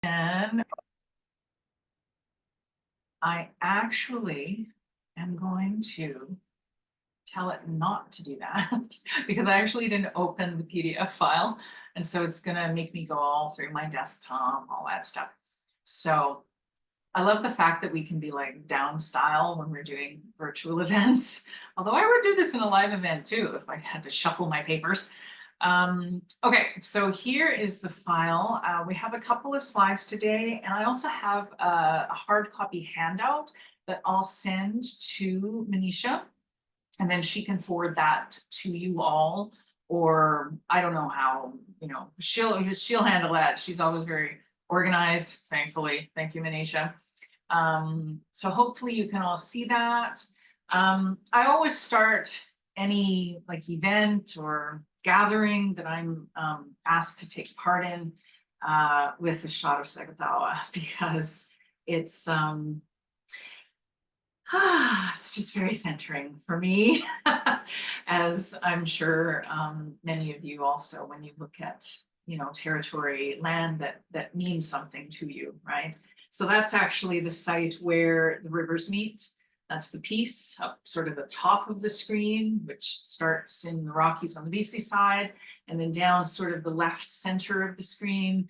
And I actually am going to tell it not to do that because I actually didn't open the PDF file. And so it's going to make me go all through my desktop, all that stuff. So I love the fact that we can be like down style when we're doing virtual events. Although I would do this in a live event too, if I had to shuffle my papers. Okay, so here is the file. We have a couple of slides today, and I also have a hard copy handout that I'll send to Manisha, and then she can forward that to you all, or I don't know how, she'll handle that. She's always very organized, thankfully. Thank you, Manisha. So hopefully you can all see that. I always start any like event or gathering that I'm asked to take part in with a shot of Sagatawa because it's it's just very centering for me, as I'm sure many of you also, when you look at territory, land that means something to you, right? So that's actually the site where the rivers meet. That's the piece up sort of the top of the screen, which starts in the Rockies on the BC side, and then down sort of the left center of the screen.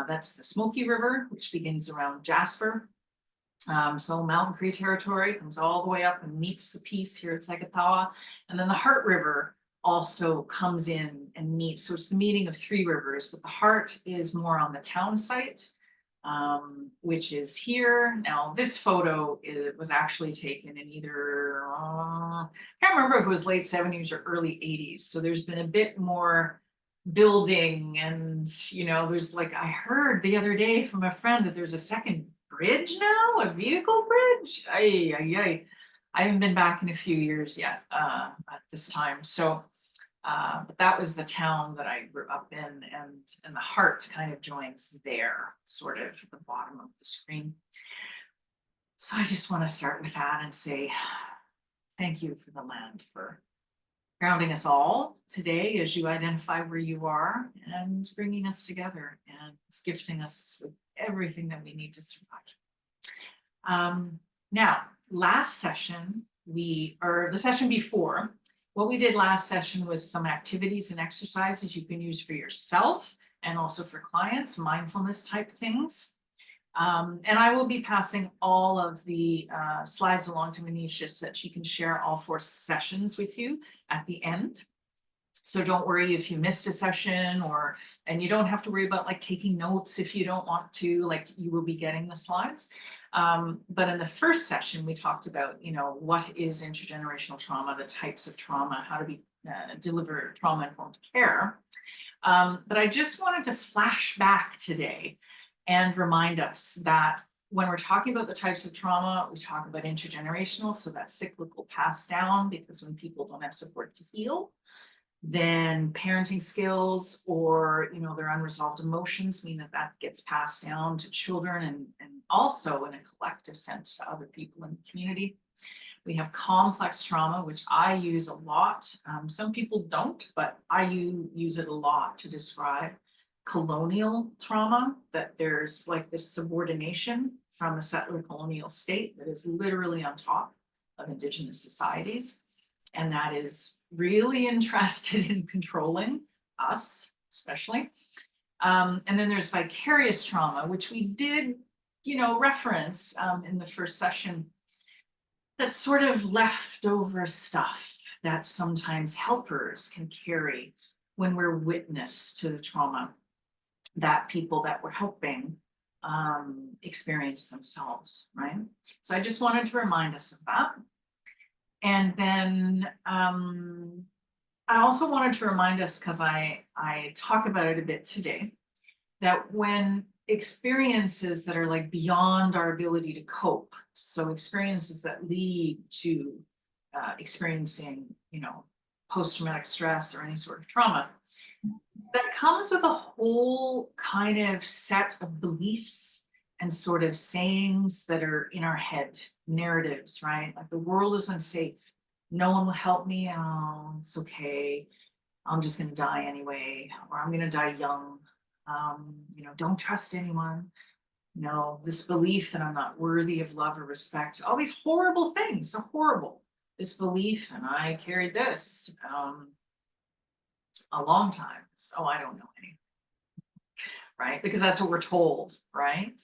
That's the Smoky River, which begins around Jasper. So Mountain Cree territory comes all the way up and meets the piece here at Sagatawa. And then the Heart River also comes in and meets. So it's the meeting of three rivers, but the Heart is more on the town site, which is here. Now, this photo was actually taken in either, I can't remember if it was late 70s or early 80s. So there's been a bit more building, and there's like, I heard the other day from a friend that there's a second bridge now, a vehicle bridge. I haven't been back in a few years yet at this time. So but that was the town that I grew up in, and the Heart kind of joins there, sort of at the bottom of the screen. So I just want to start with that and say thank you for the land for grounding us all today as you identify where you are and bringing us together and gifting us with everything that we need to survive. Now, last session, or the session before, what we did last session was some activities and exercises you can use for yourself and also for clients, mindfulness type things. And I will be passing all of the slides along to Manisha so that she can share all 4 sessions with you at the end. So don't worry if you missed a session, and you don't have to worry about like taking notes if you don't want to, like you will be getting the slides. But in the first session, we talked about, what is intergenerational trauma, the types of trauma, how to deliver trauma-informed care. But I just wanted to flash back today and remind us that when we're talking about the types of trauma, we talk about intergenerational, so that's cyclical passed down, because when people don't have support to heal, then parenting skills or their unresolved emotions mean that gets passed down to children and also in a collective sense to other people in the community. We have complex trauma, which I use a lot. Some people don't, but I use it a lot to describe colonial trauma, that there's like this subordination from a settler colonial state that is literally on top of Indigenous societies. And that is really interested in controlling us, especially. And then there's vicarious trauma, which we did, reference in the first session. That's sort of leftover stuff that sometimes helpers can carry when we're witness to the trauma that people that we're helping experience themselves, right? So I just wanted to remind us of that. And then I also wanted to remind us, because I talk about it a bit today, that when experiences that are like beyond our ability to cope, so experiences that lead to experiencing, post-traumatic stress or any sort of trauma, that comes with a whole kind of set of beliefs and sort of sayings that are in our head, narratives, right? Like the world is unsafe. No one will help me. Oh, it's okay. I'm just going to die anyway, or I'm going to die young. Don't trust anyone. This belief that I'm not worthy of love or respect, all these horrible things, so horrible. This belief, and I carried this a long time. So I don't know anything, right? Because that's what we're told, right?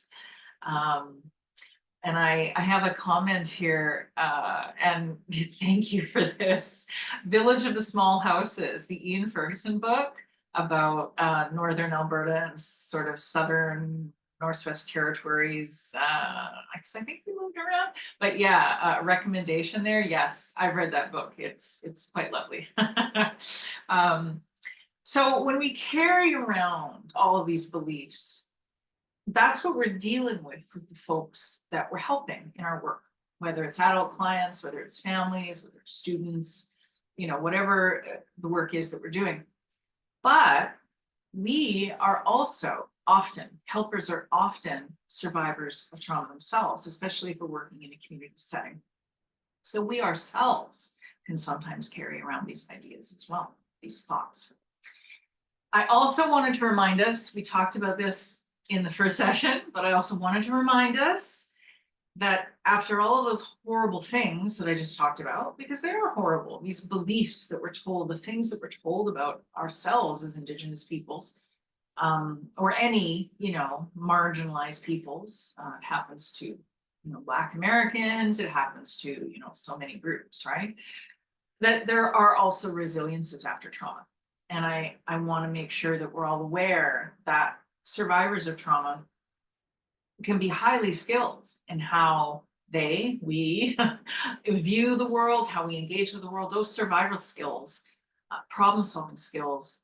And I have a comment here, and thank you for this. Village of the Small Houses, the Ian Ferguson book about Northern Alberta and sort of Southern Northwest Territories. I think we moved around, but yeah, recommendation there. Yes, I've read that book. It's quite lovely. So when we carry around all of these beliefs, that's what we're dealing with the folks that we're helping in our work, whether it's adult clients, whether it's families, whether it's students, whatever the work is that we're doing. But we are also helpers are often survivors of trauma themselves, especially if we're working in a community setting. So we ourselves can sometimes carry around these ideas as well, these thoughts. I also wanted to remind us, we talked about this in the first session, but I also wanted to remind us that after all of those horrible things that I just talked about, because they are horrible, these beliefs that we're told, the things that we're told about ourselves as Indigenous peoples, or any, marginalized peoples, it happens to, Black Americans, it happens to, so many groups, right? That there are also resiliences after trauma. And I want to make sure that we're all aware that survivors of trauma can be highly skilled in how we view the world, how we engage with the world. Those survival skills, problem-solving skills,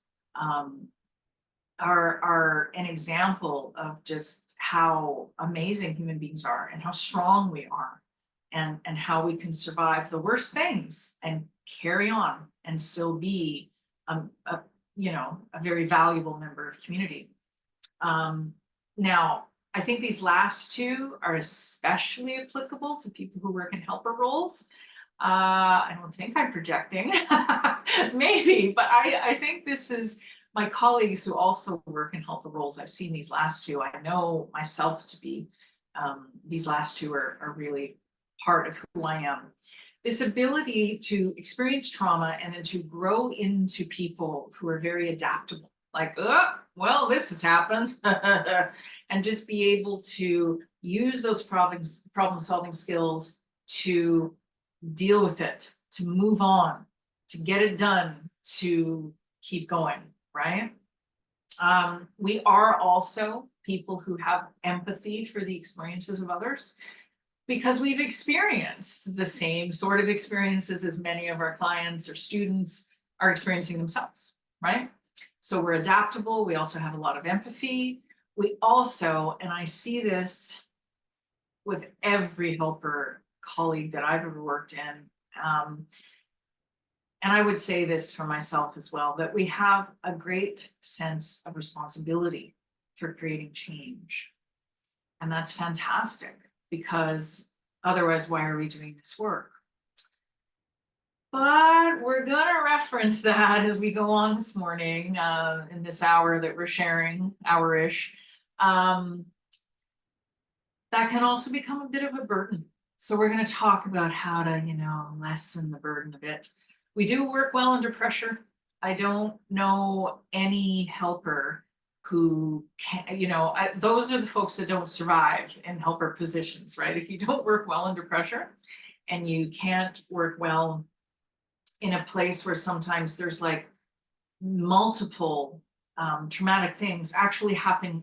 are an example of just how amazing human beings are and how strong we are, and how we can survive the worst things and carry on and still be a very valuable member of community. Now, I think these last two are especially applicable to people who work in helper roles. I don't think I'm projecting, maybe, but I think this is my colleagues who also work in helper roles. I've seen these last two. I know myself to be, these last two are really part of who I am. This ability to experience trauma and then to grow into people who are very adaptable, like, oh, well, this has happened, and just be able to use those problem-solving skills to deal with it, to move on, to get it done, to keep going, right? We are also people who have empathy for the experiences of others, because we've experienced the same sort of experiences as many of our clients or students are experiencing themselves, right? So we're adaptable. We also have a lot of empathy. We also, and I see this with every helper colleague that I've ever worked in, and I would say this for myself as well, that we have a great sense of responsibility for creating change. And that's fantastic, because otherwise, why are we doing this work? But we're gonna reference that as we go on this morning, in this hour that we're sharing, hour-ish. That can also become a bit of a burden. So we're gonna talk about how to, lessen the burden a bit. We do work well under pressure. I don't know any helper who can, those are the folks that don't survive in helper positions, right? If you don't work well under pressure and you can't work well in a place where sometimes there's like multiple traumatic things actually happening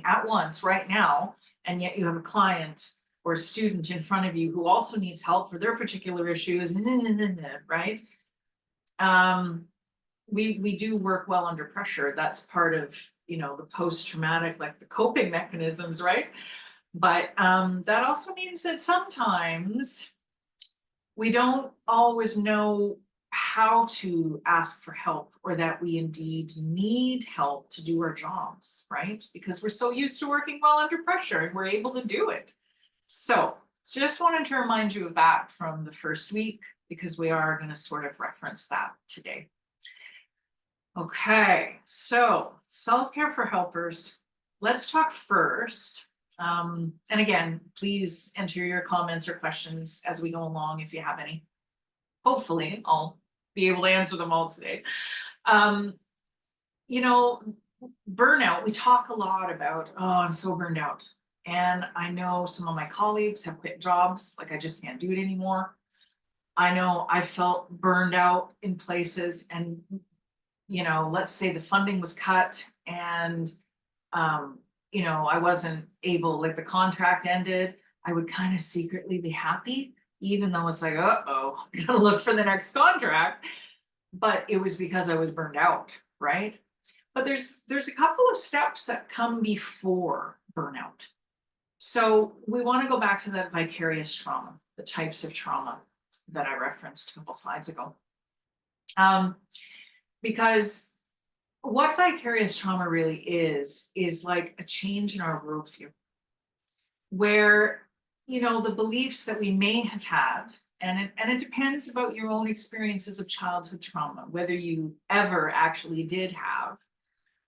at once right now, and yet you have a client or a student in front of you who also needs help for their particular issues, right? We do work well under pressure. That's part of, the post-traumatic, like the coping mechanisms, right? But that also means that sometimes we don't always know how to ask for help, or that we indeed need help to do our jobs, right? Because we're so used to working well under pressure and we're able to do it. So just wanted to remind you of that from the first week, because we are going to sort of reference that today. Okay, so self-care for helpers. Let's talk first. And again, please enter your comments or questions as we go along if you have any. Hopefully, I'll be able to answer them all today. You know, burnout, we talk a lot about, oh, I'm so burned out. And I know some of my colleagues have quit jobs, like I just can't do it anymore. I know I felt burned out in places and, let's say the funding was cut and, I wasn't able, like the contract ended, I would kind of secretly be happy, even though it's like, uh-oh, gotta look for the next contract. But it was because I was burned out, right? But there's a couple of steps that come before burnout. So we want to go back to that vicarious trauma, the types of trauma that I referenced a couple slides ago. Because what vicarious trauma really is like a change in our worldview, where, the beliefs that we may have had, and it depends about your own experiences of childhood trauma, whether you ever actually did have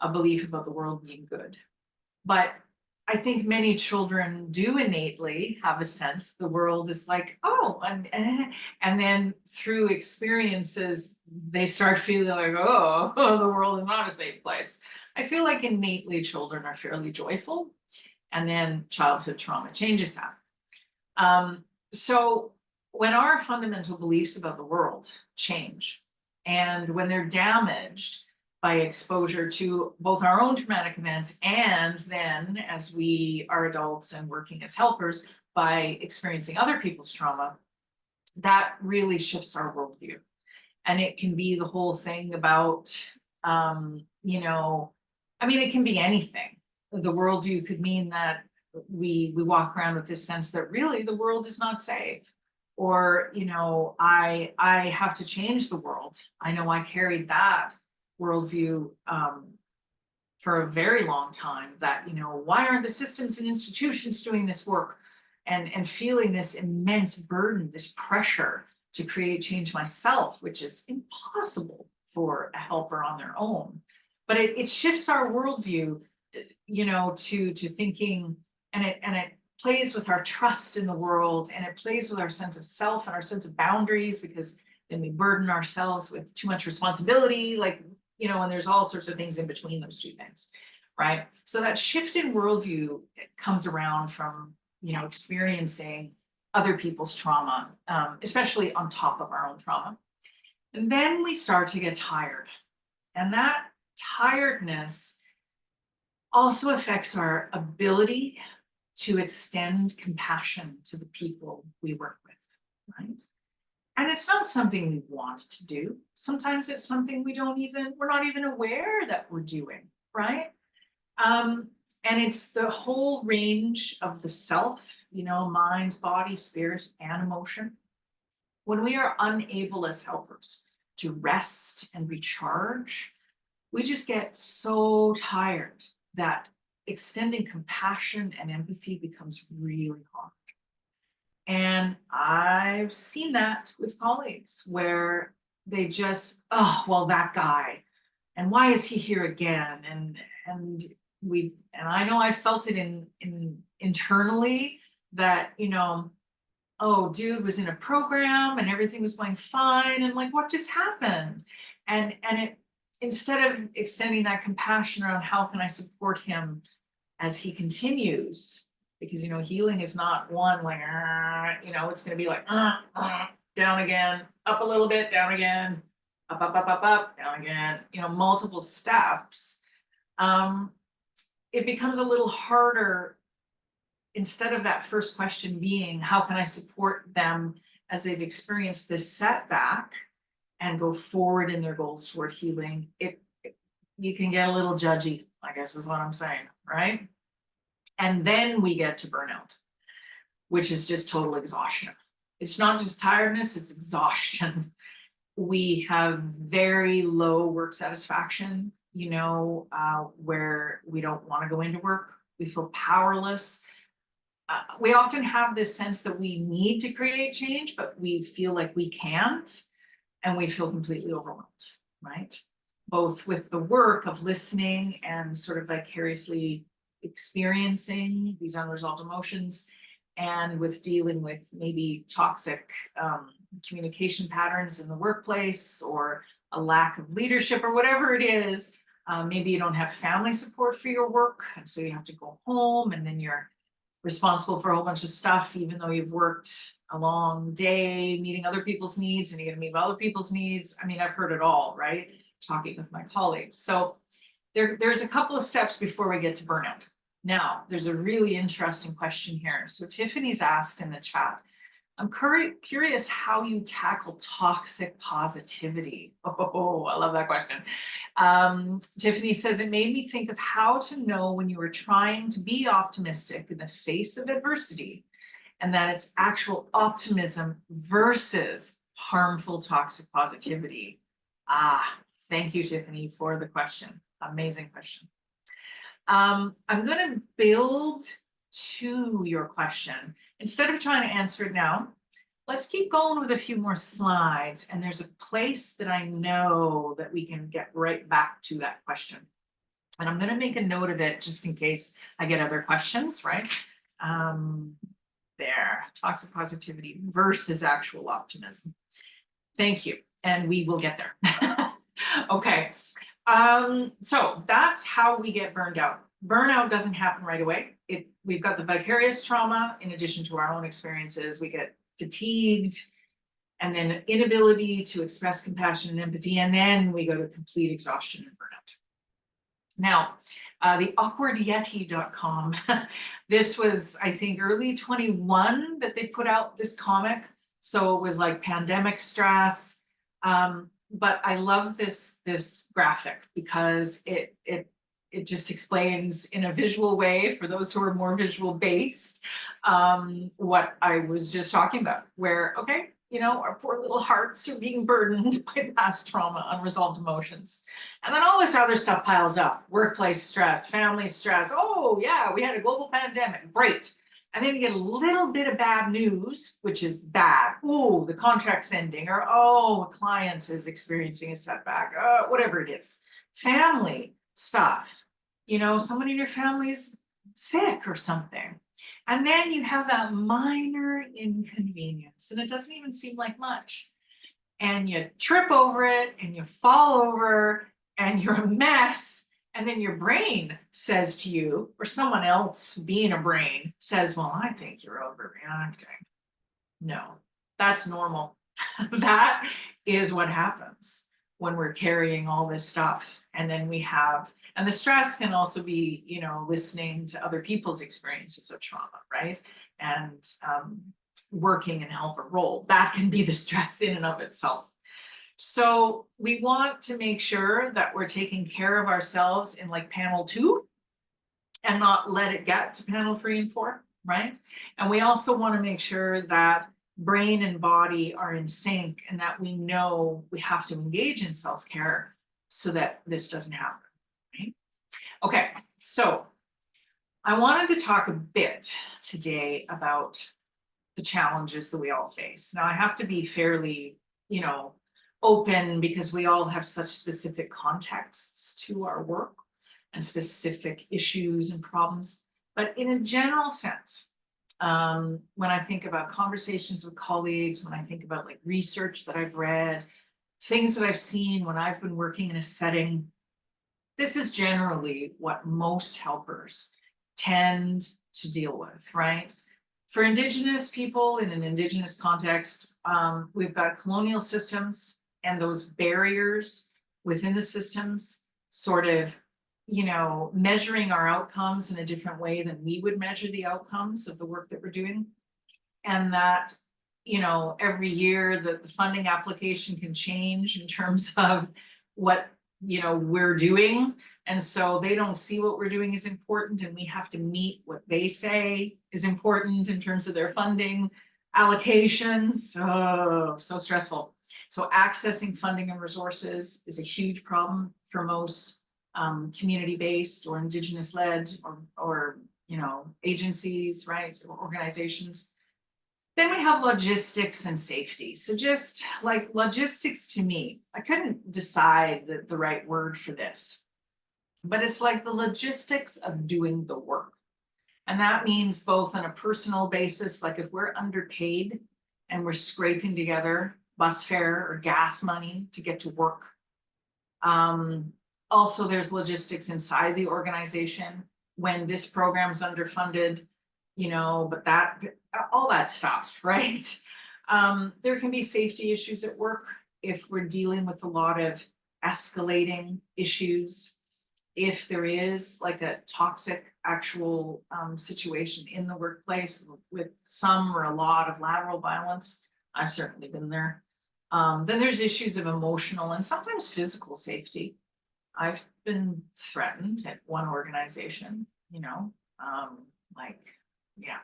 a belief about the world being good. But I think many children do innately have a sense the world is like, oh, and then through experiences, they start feeling like, oh, the world is not a safe place. I feel like innately children are fairly joyful, and then childhood trauma changes that. So when our fundamental beliefs about the world change, and when they're damaged by exposure to both our own traumatic events and then as we are adults and working as helpers by experiencing other people's trauma, that really shifts our worldview. And it can be the whole thing about, it can be anything. The worldview could mean that we walk around with this sense that really the world is not safe. Or, I have to change the world. I know I carried that worldview for a very long time, that, why aren't the systems and institutions doing this work, and feeling this immense burden, this pressure to create change myself, which is impossible for a helper on their own. But it shifts our worldview, to thinking, and it plays with our trust in the world, and it plays with our sense of self and our sense of boundaries, because then we burden ourselves with too much responsibility, and there's all sorts of things in between those two things, right? So that shift in worldview comes around from, experiencing other people's trauma, especially on top of our own trauma. And then we start to get tired. And that tiredness also affects our ability to extend compassion to the people we work with, right? And it's not something we want to do. Sometimes it's something we're not even aware that we're doing, right? And it's the whole range of the self, mind, body, spirit, and emotion. When we are unable as helpers to rest and recharge, we just get so tired that extending compassion and empathy becomes really hard. And I've seen that with colleagues where they just, oh, well, that guy, and why is he here again? And I know I felt it in internally that, oh, dude was in a program and everything was going fine, and like, what just happened? And it, instead of extending that compassion around how can I support him as he continues, because healing is not one like it's going to be like down again, up a little bit, down again, up, down again, multiple steps. It becomes a little harder, instead of that first question being how can I support them as they've experienced this setback and go forward in their goals toward healing. You can get a little judgy, I guess is what I'm saying, right? And then we get to burnout, which is just total exhaustion. It's not just tiredness, it's exhaustion. We have very low work satisfaction, where we don't want to go into work. We feel powerless. We often have this sense that we need to create change, but we feel like we can't, and we feel completely overwhelmed, right? both with the work of listening and sort of vicariously experiencing these unresolved emotions, and with dealing with maybe toxic communication patterns in the workplace, or a lack of leadership, or whatever it is. Maybe you don't have family support for your work, and so you have to go home, and then you're responsible for a whole bunch of stuff, even though you've worked a long day meeting other people's needs, and you're going to meet other people's needs. I mean, I've heard it all, right? Talking with my colleagues. So there's a couple of steps before we get to burnout. Now, there's a really interesting question here. So Tiffany's asked in the chat, I'm curious how you tackle toxic positivity. Oh, I love that question. Tiffany says, it made me think of how to know when you were trying to be optimistic in the face of adversity, and that it's actual optimism versus harmful toxic positivity. Thank you, Tiffany, for the question. Amazing question. I'm going to build to your question. Instead of trying to answer it now, let's keep going with a few more slides. And there's a place that I know that we can get right back to that question. And I'm going to make a note of it just in case I get other questions, right? There, toxic positivity versus actual optimism. Thank you. And we will get there. Okay. So that's how we get burned out. Burnout doesn't happen right away. We've got the vicarious trauma in addition to our own experiences. We get fatigued, and then inability to express compassion and empathy, and then we go to complete exhaustion and burnout. Now, the awkwardyeti.com, this was, I think, early 21 that they put out this comic. So it was like pandemic stress. But I love this graphic because it just explains in a visual way, for those who are more visual based, what I was just talking about, where, okay, our poor little hearts are being burdened by past trauma, unresolved emotions. And then all this other stuff piles up: workplace stress, family stress. Oh yeah, we had a global pandemic, great. And then you get a little bit of bad news, which is bad. Oh, the contract's ending, or oh, a client is experiencing a setback, whatever it is. Family stuff, someone in your family's sick or something. And then you have that minor inconvenience, and it doesn't even seem like much. And you trip over it, and you fall over, and you're a mess. And then your brain says to you, or someone else being a brain says, well, I think you're overreacting. No, that's normal. That is what happens when we're carrying all this stuff. And then and the stress can also be, listening to other people's experiences of trauma, right? And working in a helper role. That can be the stress in and of itself. So we want to make sure that we're taking care of ourselves in like panel 2 and not let it get to panel 3 and 4, right? And we also want to make sure that brain and body are in sync, and that we know we have to engage in self-care so that this doesn't happen, right? Okay, so I wanted to talk a bit today about the challenges that we all face. Now, I have to be fairly, open, because we all have such specific contexts to our work and specific issues and problems. But in a general sense, when I think about conversations with colleagues, when I think about like research that I've read, things that I've seen when I've been working in a setting, this is generally what most helpers tend to deal with, right? For Indigenous people in an Indigenous context, we've got colonial systems, and those barriers within the systems sort of, measuring our outcomes in a different way than we would measure the outcomes of the work that we're doing. And that, every year the funding application can change in terms of what, we're doing. And so they don't see what we're doing as important, and we have to meet what they say is important in terms of their funding allocations. Oh, so stressful. So accessing funding and resources is a huge problem for most community-based or Indigenous-led or agencies, right, or organizations. Then we have logistics and safety. So just like logistics to me, I couldn't decide the right word for this, but it's like the logistics of doing the work. And that means both on a personal basis, like if we're underpaid and we're scraping together bus fare or gas money to get to work. Also, there's logistics inside the organization when this program's underfunded, but all that stuff, right? There can be safety issues at work if we're dealing with a lot of escalating issues. If there is like a toxic actual situation in the workplace with some or a lot of lateral violence, I've certainly been there. Then there's issues of emotional and sometimes physical safety. I've been threatened at one organization, yeah.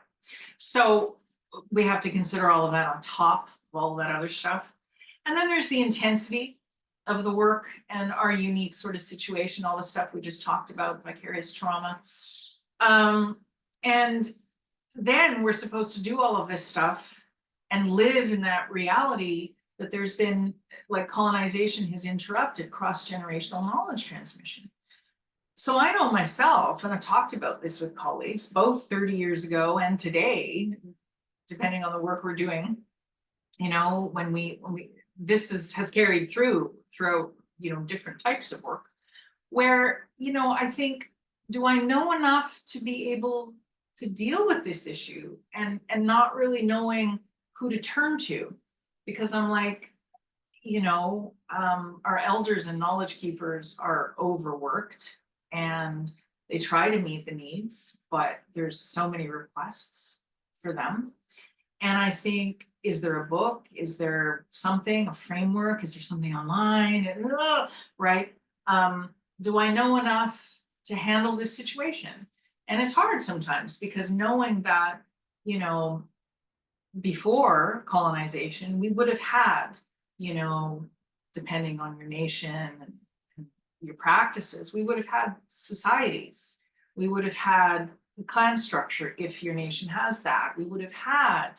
So we have to consider all of that on top of all that other stuff. And then there's the intensity of the work and our unique sort of situation, all the stuff we just talked about, vicarious trauma. And then we're supposed to do all of this stuff and live in that reality that there's been, like, colonization has interrupted cross-generational knowledge transmission. So I know myself, and I've talked about this with colleagues, both 30 years ago and today, depending on the work we're doing, when we this has carried throughout, different types of work, where, I think, do I know enough to be able to deal with this issue and not really knowing who to turn to? Because I'm like, our elders and knowledge keepers are overworked and they try to meet the needs, but there's so many requests for them. And I think, is there a book? Is there something, a framework? Is there something online? Right? Do I know enough to handle this situation? And it's hard sometimes because knowing that, before colonization, we would have had, depending on your nation and your practices, we would have had societies. We would have had the clan structure, if your nation has that. We would have had,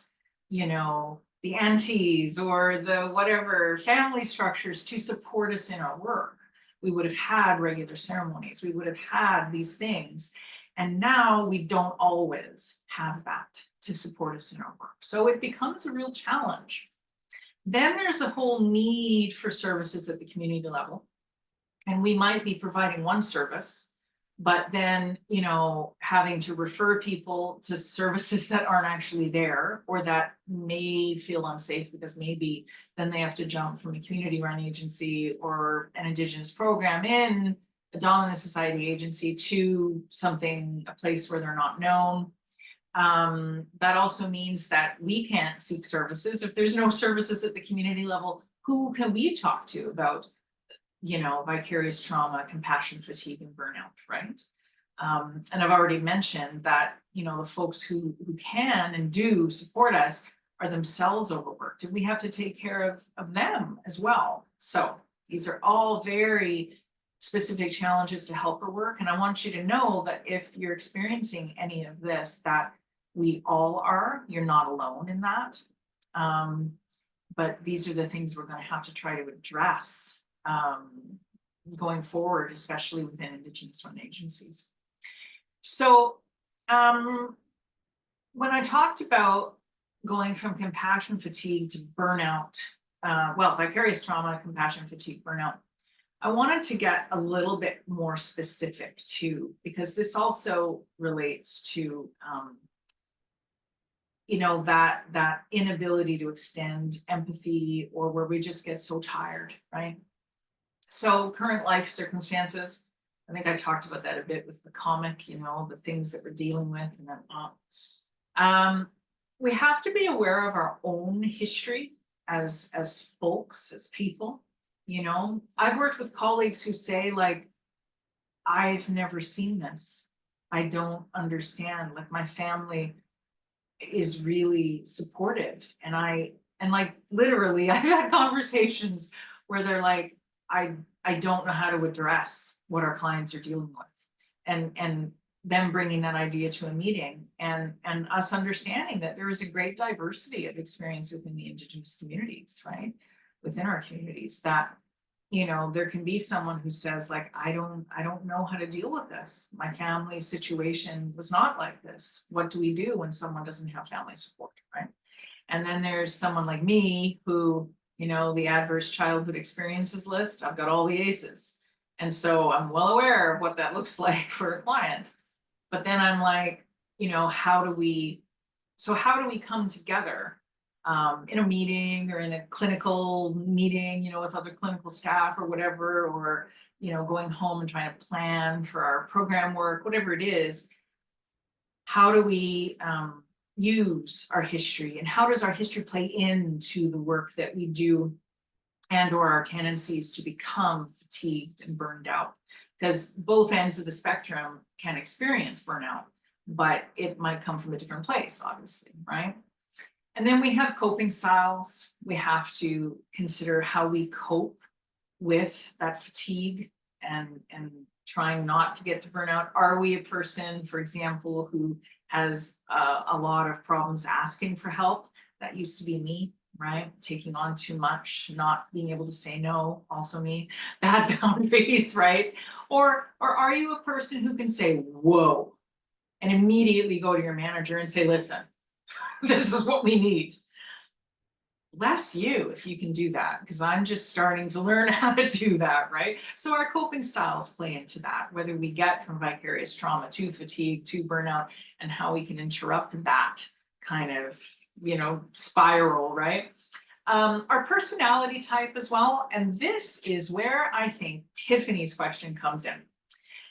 the aunties or the whatever family structures to support us in our work. We would have had regular ceremonies. We would have had these things. And now we don't always have that to support us in our work. So it becomes a real challenge. Then there's a whole need for services at the community level. And we might be providing one service, but then, having to refer people to services that aren't actually there, or that may feel unsafe because maybe then they have to jump from a community run agency or an Indigenous program in a dominant society agency to a place where they're not known. That also means that we can't seek services. If there's no services at the community level, who can we talk to about, vicarious trauma, compassion fatigue, and burnout, right? And I've already mentioned that, the folks who can and do support us are themselves overworked, and we have to take care of them as well. So these are all very specific challenges to helper work. And I want you to know that if you're experiencing any of this, that we all are, you're not alone in that. But these are the things we're going to have to try to address going forward, especially within Indigenous run agencies. So when I talked about going from compassion fatigue to burnout, vicarious trauma, compassion fatigue, burnout, I wanted to get a little bit more specific too, because this also relates to that inability to extend empathy, or where we just get so tired, right? So current life circumstances, I think I talked about that a bit with the comic, the things that we're dealing with and then we have to be aware of our own history as folks, as people. I've worked with colleagues who say, like, I've never seen this. I don't understand. Like, my family is really supportive. And like literally I've had conversations where they're like, I don't know how to address what our clients are dealing with. And them bringing that idea to a meeting and us understanding that there is a great diversity of experience within the Indigenous communities, right? Within our communities, that, there can be someone who says like, I don't know how to deal with this. My family situation was not like this. What do we do when someone doesn't have family support, right? And then there's someone like me who, the adverse childhood experiences list, I've got all the aces. And so I'm well aware of what that looks like for a client. But then I'm like, how do we come together in a meeting or in a clinical meeting, with other clinical staff or whatever, or, going home and trying to plan for our program work, whatever it is. How do we use our history, and how does our history play into the work that we do and or our tendencies to become fatigued and burned out? Because both ends of the spectrum can experience burnout, but it might come from a different place, obviously, right? And then we have coping styles. We have to consider how we cope with that fatigue and trying not to get to burnout. Are we a person, for example, who has a lot of problems asking for help? That used to be me, right? Taking on too much, not being able to say no, also me. Bad boundaries, right? Or are you a person who can say, whoa, and immediately go to your manager and say, listen, this is what we need? Bless you if you can do that, because I'm just starting to learn how to do that, right? So our coping styles play into that, whether we get from vicarious trauma to fatigue to burnout, and how we can interrupt that kind of, spiral, right? Our personality type as well, and this is where I think Tiffany's question comes in.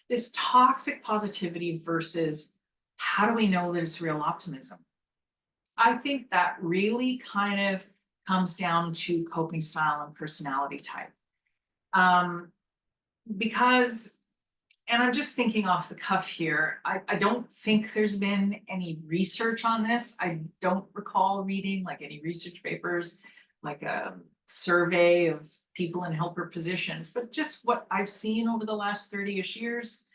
This toxic positivity versus how do we know that it's real optimism? I think that really kind of comes down to coping style and personality type. Because, and I'm just thinking off the cuff here, I don't think there's been any research on this. I don't recall reading like any research papers, like a survey of people in helper positions, but just what I've seen over the last 30-ish years,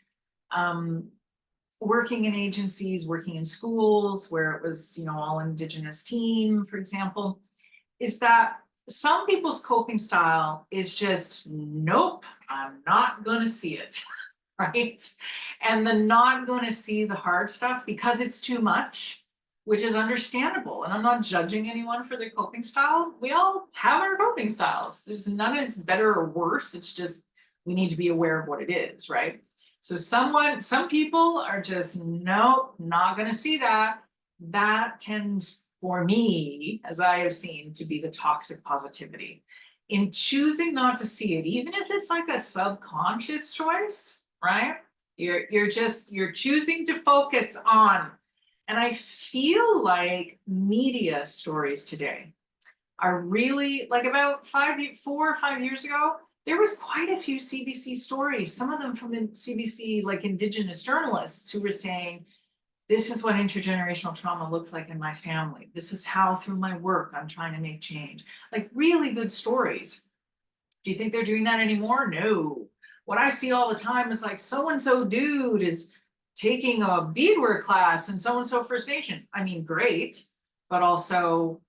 working in agencies, working in schools where it was, all Indigenous team, for example, is that some people's coping style is just, nope, I'm not going to see it, right? And the not going to see the hard stuff because it's too much, which is understandable. And I'm not judging anyone for their coping style. We all have our coping styles. There's none is better or worse. It's just, we need to be aware of what it is, right? So some people are just, nope, not going to see that. That tends, for me, as I have seen, to be the toxic positivity. In choosing not to see it, even if it's like a subconscious choice, right? You're choosing to focus on. And I feel like media stories today are really, like about 4 or 5 years ago, there was quite a few CBC stories, some of them from CBC, like Indigenous journalists who were saying, this is what intergenerational trauma looked like in my family. This is how, through my work, I'm trying to make change. Like really good stories. Do you think they're doing that anymore? No. What I see all the time is like, so-and-so dude is taking a beadwork class in so-and-so First Nation. I mean, great, but also,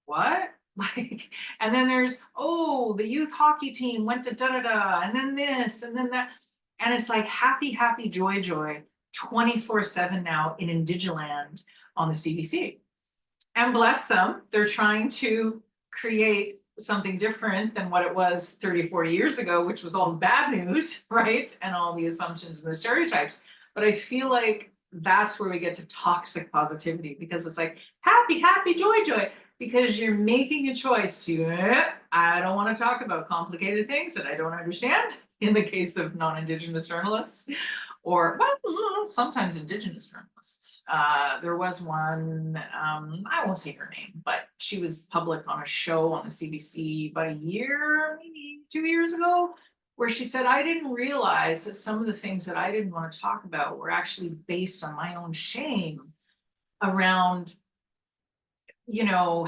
what? Like, and then there's, oh, the youth hockey team went to da-da-da, and then this, and then that. And it's like happy, happy, joy, joy, 24/7 now in Indigiland on the CBC. And bless them, they're trying to create something different than what it was 30, 40 years ago, which was all the bad news, right? And all the assumptions and the stereotypes. But I feel like that's where we get to toxic positivity, because it's like happy, happy, joy, joy, because you're making a choice to, I don't want to talk about complicated things that I don't understand, in the case of non-Indigenous journalists, or well, sometimes Indigenous journalists. There was one, I won't say her name, but she was public on a show on the CBC about a year, maybe 2 years ago, where she said, I didn't realize that some of the things that I didn't want to talk about were actually based on my own shame around,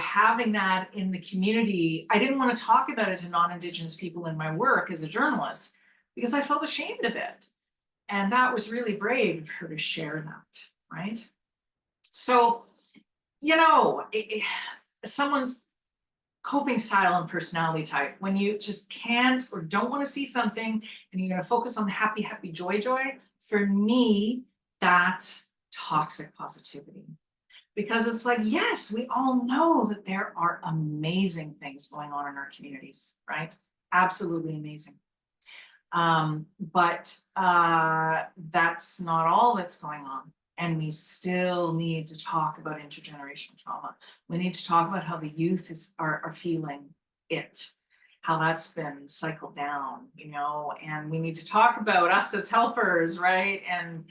having that in the community. I didn't want to talk about it to non-Indigenous people in my work as a journalist because I felt ashamed of it. And that was really brave of her to share that, right? So, you know, someone's coping style and personality type, when you just can't or don't want to see something and you're going to focus on the happy, happy, joy, joy, for me, that's toxic positivity. Because it's like, yes, we all know that there are amazing things going on in our communities, right? Absolutely amazing. But that's not all that's going on. And we still need to talk about intergenerational trauma. We need to talk about how the youth are feeling it, how that's been cycled down, you know, and we need to talk about us as helpers, right? And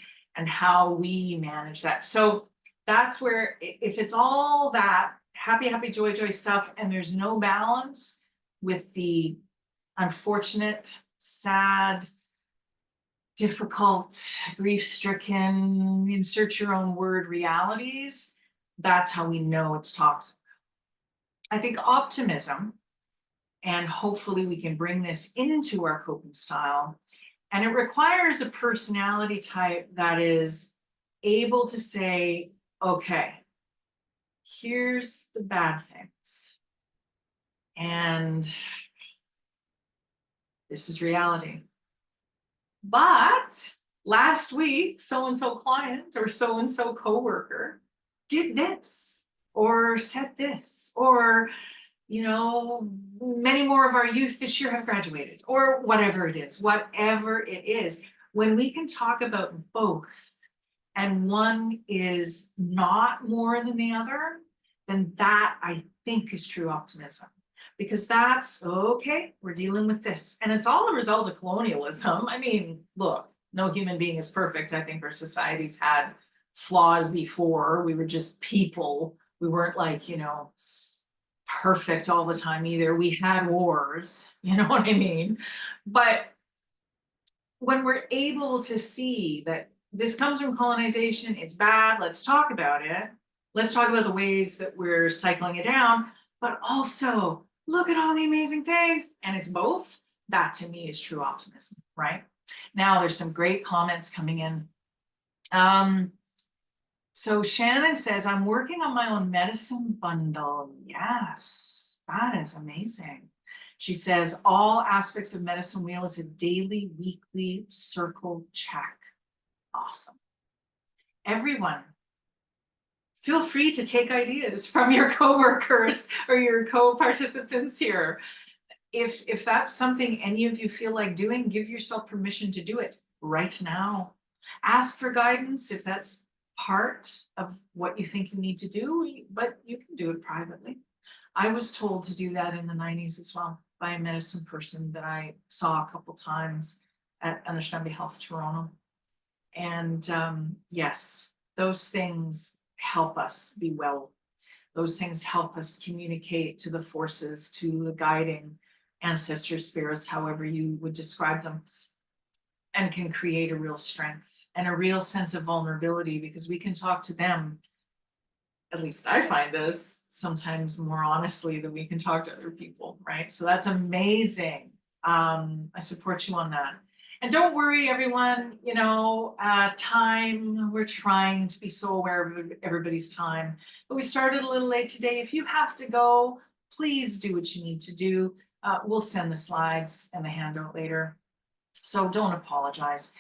how we manage that. So that's where, if it's all that happy, happy, joy, joy stuff, and there's no balance with the unfortunate, sad, difficult, grief-stricken, insert your own word realities, that's how we know it's toxic. I think optimism, and hopefully we can bring this into our coping style, and it requires a personality type that is able to say, okay, here's the bad things, and this is reality. But last week, so-and-so client or so-and-so coworker did this or said this, or, you know, many more of our youth this year have graduated, or whatever it is, whatever it is. When we can talk about both and one is not more than the other, then that, I think, is true optimism. Because that's, okay, we're dealing with this. And it's all a result of colonialism. I mean, look, no human being is perfect. I think our societies had flaws before. We were just people. We weren't like, you know, perfect all the time either. We had wars, you know what I mean? But when we're able to see that this comes from colonization, it's bad, let's talk about it. Let's talk about the ways that we're cycling it down, but also look at all the amazing things. And it's both. That to me is true optimism, right? Now there's some great comments coming in. So Shannon says, I'm working on my own medicine bundle. Yes, that is amazing. She says, all aspects of medicine wheel is a daily, weekly circle check. Awesome. Everyone, feel free to take ideas from your coworkers or your co-participants here. If that's something any of you feel like doing, give yourself permission to do it right now. Ask for guidance if that's part of what you think you need to do, but you can do it privately. I was told to do that in the 90s as well by a medicine person that I saw a couple times at Anishinaabe Health Toronto. And yes, those things help us be well. Those things help us communicate to the forces, to the guiding ancestor spirits, however you would describe them, and can create a real strength and a real sense of vulnerability, because we can talk to them, at least I find this, sometimes more honestly than we can talk to other people, right? So that's amazing. I support you on that. And don't worry, everyone, you know, time, we're trying to be so aware of everybody's time, but we started a little late today. If you have to go, please do what you need to do. We'll send the slides and the handout later. So don't apologize.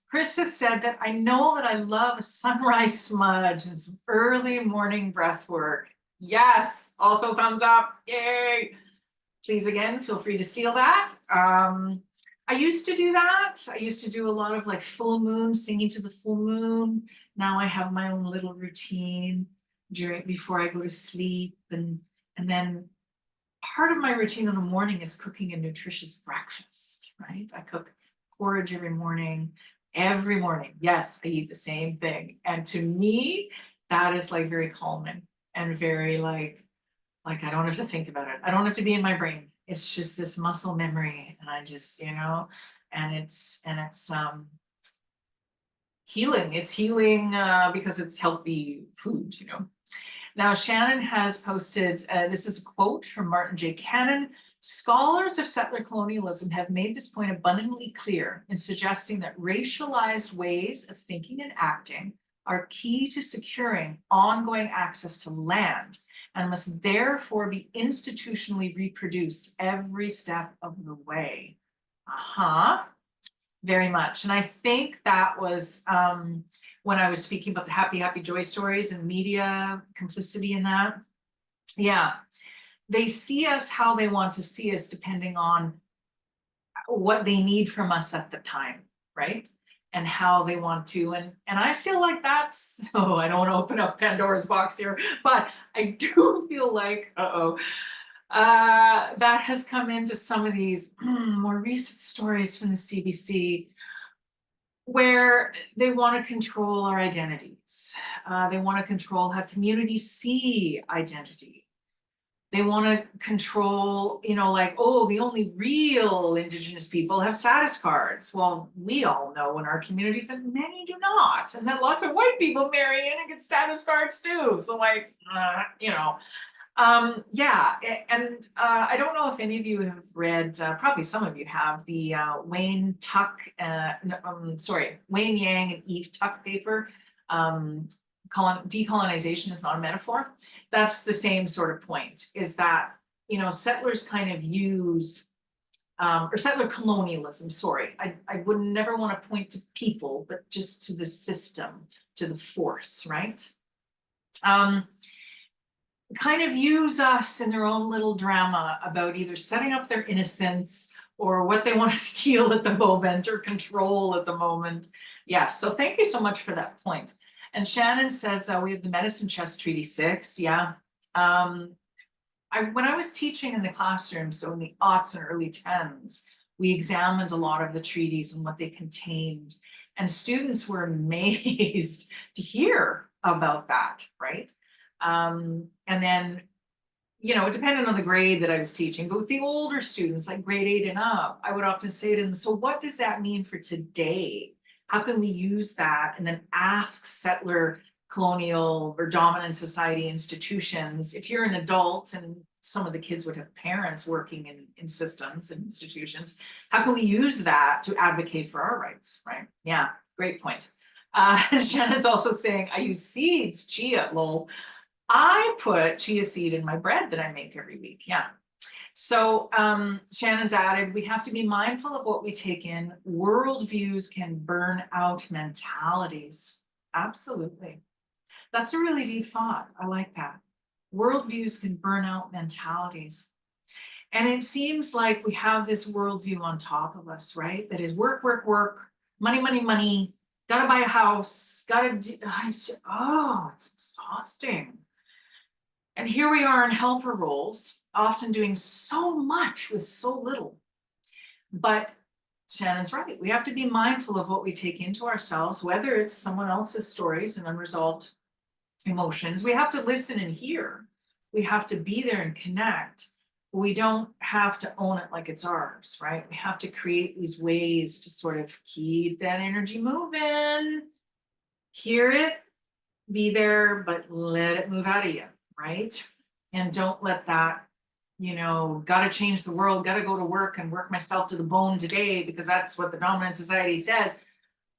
Chris has said that I know that I love a sunrise smudge and some early morning breath work. Yes, also thumbs up, yay. Please, again, feel free to steal that. I used to do that. I used to do a lot of like full moon, singing to the full moon. Now I have my own little routine before I go to sleep. And then part of my routine in the morning is cooking a nutritious breakfast, right? I cook porridge every morning. Yes, I eat the same thing. And to me, that is like very calming and very like I don't have to think about it. I don't have to be in my brain. It's just this muscle memory, and I just, you know, and it's healing. It's healing because it's healthy food, you know. Now, Shannon has posted, this is a quote from Martin J. Cannon. Scholars of settler colonialism have made this point abundantly clear in suggesting that racialized ways of thinking and acting are key to securing ongoing access to land and must therefore be institutionally reproduced every step of the way. Very much. And I think that was when I was speaking about the happy joy stories and media complicity in that. Yeah, they see us how they want to see us depending on what they need from us at the time, right? And how they want to. And I feel like that's, oh, I don't want to open up Pandora's box here, but I do feel like, that has come into some of these more recent stories from the CBC where they want to control our identities. They want to control how communities see identity. They want to control, like, oh, the only real Indigenous people have status cards. Well, we all know in our communities that many do not, and that lots of white people marry in and get status cards too. So like, yeah, and I don't know if any of you have read, probably some of you have, the Wayne Yang and Eve Tuck paper, Decolonization is not a metaphor. That's the same sort of point, is that, settlers kind of use, or settler colonialism, sorry, I would never want to point to people, but just to the system, to the force, right? Kind of use us in their own little drama about either setting up their innocence or what they want to steal at the moment or control at the moment. Yes, so thank you so much for that point. And Shannon says we have the Medicine Chest Treaty 6. Yeah. When I was teaching in the classroom, so in the aughts and early 10s, we examined a lot of the treaties and what they contained. And students were amazed to hear about that, right? And then, it depended on the grade that I was teaching, but with the older students, like grade 8 and up, I would often say to them, so what does that mean for today? How can we use that? And then ask settler, colonial, or dominant society institutions, if you're an adult and some of the kids would have parents working in systems and institutions, how can we use that to advocate for our rights, right? Yeah, great point. Shannon's also saying, I use seeds, chia, lol. I put chia seed in my bread that I make every week, yeah. So Shannon's added, we have to be mindful of what we take in. Worldviews can burn out mentalities. Absolutely. That's a really deep thought. I like that. Worldviews can burn out mentalities. And it seems like we have this worldview on top of us, right? That is work, work, work, money, money, money, gotta buy a house, gotta do, oh, it's exhausting. And here we are in helper roles, often doing so much with so little. But Shannon's right. We have to be mindful of what we take into ourselves, whether it's someone else's stories and unresolved emotions. We have to listen and hear. We have to be there and connect. We don't have to own it like it's ours, right? We have to create these ways to sort of keep that energy moving, hear it, be there, but let it move out of you, right? And don't let that, gotta change the world, gotta go to work and work myself to the bone today because that's what the dominant society says.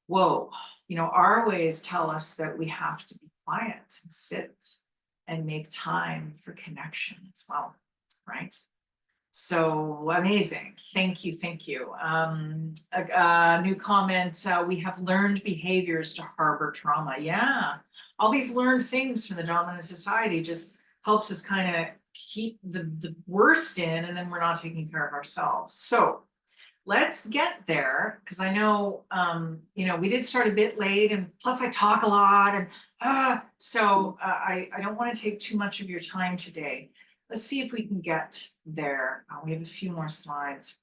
Whoa, our ways tell us that we have to be quiet and sit and make time for connection as well, right? So amazing. Thank you. Thank you. A new comment. We have learned behaviors to harbor trauma. Yeah. All these learned things from the dominant society just helps us kind of keep the worst in, and then we're not taking care of ourselves. So let's get there, because I know, we did start a bit late, and plus I talk a lot, and so I don't want to take too much of your time today. Let's see if we can get there. We have a few more slides.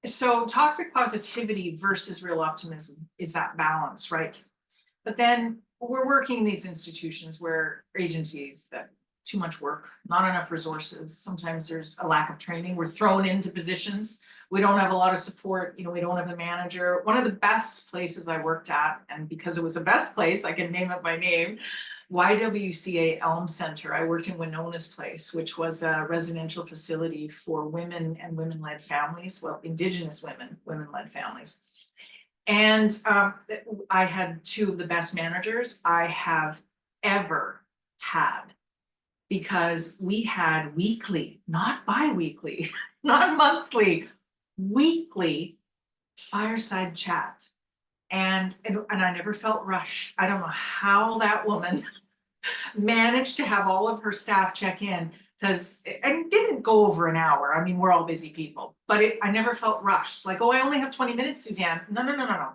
So toxic positivity versus real optimism is that balance, right? But then we're working in these institutions where agencies that too much work, not enough resources. Sometimes there's a lack of training. We're thrown into positions. We don't have a lot of support. We don't have a manager. One of the best places I worked at, and because it was the best place, I can name it by name, YWCA Elm Center. I worked in Winona's Place, which was a residential facility for women and women-led families, well, Indigenous women, women-led families. And I had two of the best managers I have ever had, because we had weekly, not bi-weekly, not monthly, weekly fireside chat. And I never felt rushed. I don't know how that woman managed to have all of her staff check in, because it didn't go over an hour. I mean, we're all busy people, but I never felt rushed. Like, oh, I only have 20 minutes, Suzanne. No.